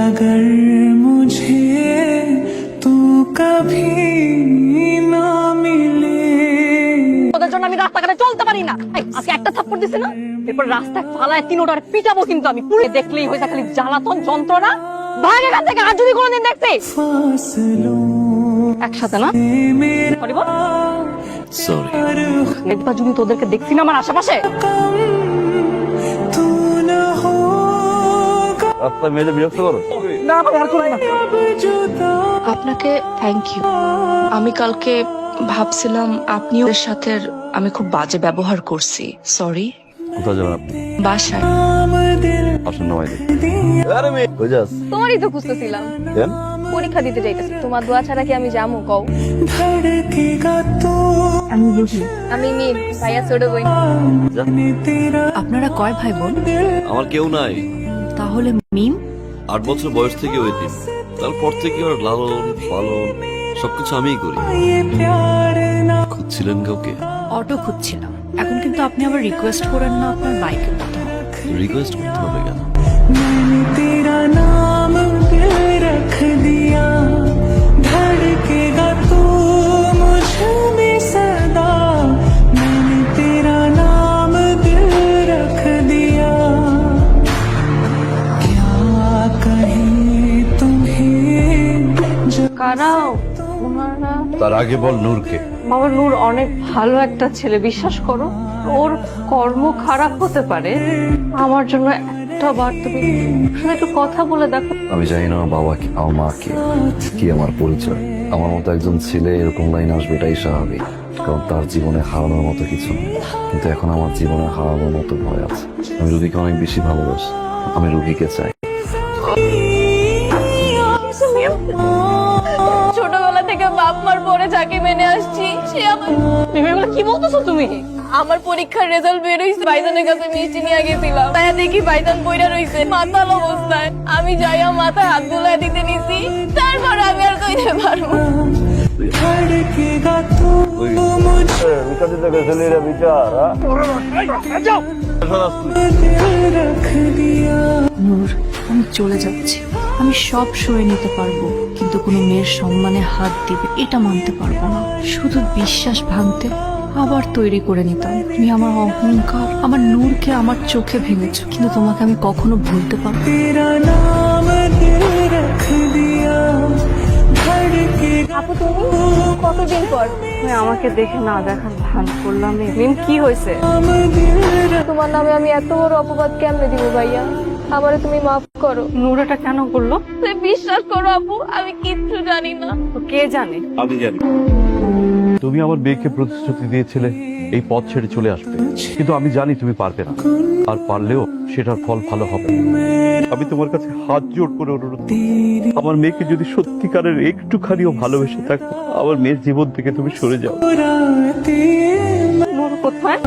अगर मुझे तू कभी ना मिले। ওদের জন্য আমি রাস্তাঘাটে চলতে পারি না। আজকে একটা থাপ্পড় দিছে না, এরপর রাস্তায় ফালায় 3 পিটাবো কিন্তু আমি। পুরো দেখলেই হয়েছে খালি জ্বালাতন যন্ত্রণা। ভাগ এখান থেকে, আর যদি কোনোদিন দেখছি একসাথে না সরি। একবার যদি তোদেরকে দেখছি না আমার আশেপাশে। রাস্তায় মেয়েদের বিরক্ত করো না ভাই, আর করো না। আপনাকে থ্যাংক ইউ। আমি কালকে ভাবছিলাম আপনি ওদের সাথে আমি খুব বাজে ব্যবহার করছি। সরি। কোথায় যাবেন আপনি? বাসায়। আসেন নামাই দিই। কই যাস? তোমারই তো খুঁজতেছিলাম। কেন? পরীক্ষা দিতে যাইতেছি। তোমার দোয়া ছাড়া কি আমি যাবো কও? আমি বুঝি। আমি মিম, ভাইয়া ছোট বোন। আপনারা কয় ভাই বোন? আমার কেউ নাই। তাহলে মিম 8 বছর বয়স থেকে ওইদিন, তারপর থেকে ওর লালন পালন সবকিছু আমিই করি। খুঁজছিলেন কাউকে? অটো খুঁজছিলাম। এখন কিন্তু আপনি আবার রিকোয়েস্ট করেন না আপনার বাইকে কথা। রিকোয়েস্ট করতে হবে কেন? तेरा नाम दिल रख दिया, धड़केगा तू मुझ में सदा। मैंने तेरा नाम दिल रख दिया, क्या कहे तुम्हें जो কারাও ওনারা। তার আগে বল নূরকে। বাবা, নূর অনেক ভালো একটা ছেলে, বিশ্বাস করো। ওর কর্ম খারাপ হতে পারে, আমার জন্য একটা বার তুমি শুধু একটু কথা বলে দেখো। আমি জানি না আমার বাবা কি, আমার মা কি, কি আমার পরিচয়। আমার মতো একজন ছেলে এরকম লাইন আসবে এটাই স্বাভাবিক, কারণ তার জীবনে হারানোর মতো কিছু নেই। কিন্তু এখন আমার জীবনে হারানোর মতো ভয় আছে। আমি রুবিকে অনেক বেশি ভালোবাসি, আমি রুবিকে চাই। ছোটবেলা থেকে বাপ মার পরে যাকে মেনে আসছি সে আমার। এগুলো কি বলতেছো তুমি? আমার পরীক্ষার রেজাল্ট বের হইছে, ভাইজানের কাছে মিষ্টি নিয়ে গেছিলাম। তাই দেখি ভাইজান বইরা রইছে মাতাল অবস্থায়। আমি যাইয়া মাথায় হাত বুলায় দিতে নিছি, তারপর আমি আর কইতে পারবো না। धड़केगा तू मुझ दिल रख दिया। নূর, আমি চলে যাচ্ছি। আমি সব সয়ে নিতে পারবো, কিন্তু কোনো মেয়ের সম্মানে হাত দিবে এটা মানতে পারবো না। শুধু বিশ্বাস ভাঙতে আবার তৈরি করে নিতাম। তুমি আমার অহংকার, আমার নূরকে আমার চোখে ভেঙেছো, কিন্তু তোমাকে আমি কখনো ভুলতে পারবো না। तेरा नाम दिल रख दिया, धड़केगा আপু তুমি কতদিন পর? তুমি আমাকে দেখে না দেখার ভান করলাম। মিম, কি হয়েছে? दिल रख। তোমার নামে আমি এত বড় অপবাদ কেমনে দিব ভাইয়া? আমারে তুমি মাফ করো। নূর এটা কেন করলো? তুমি বিশ্বাস করো আপু, আমি কিচ্ছু জানি না। তো কে জানে? আমি জানি তুমি আমার মেয়েকে প্রতিশ্রুতি দিয়েছিলে এই পথ ছেড়ে চলে আসবে, কিন্তু আমি জানি তুমি পারবে না, আর পারলেও সেটার ফল ভালো হবে না। আমি তোমার কাছে হাত জোড় করে অনুরোধ করছি, আমার মেয়েকে যদি সত্যিকারের একটুখানিও ভালোবেসে থাকো, আমার মেয়ের জীবন থেকে তুমি সরে যাও। रातें নূর কোথায়?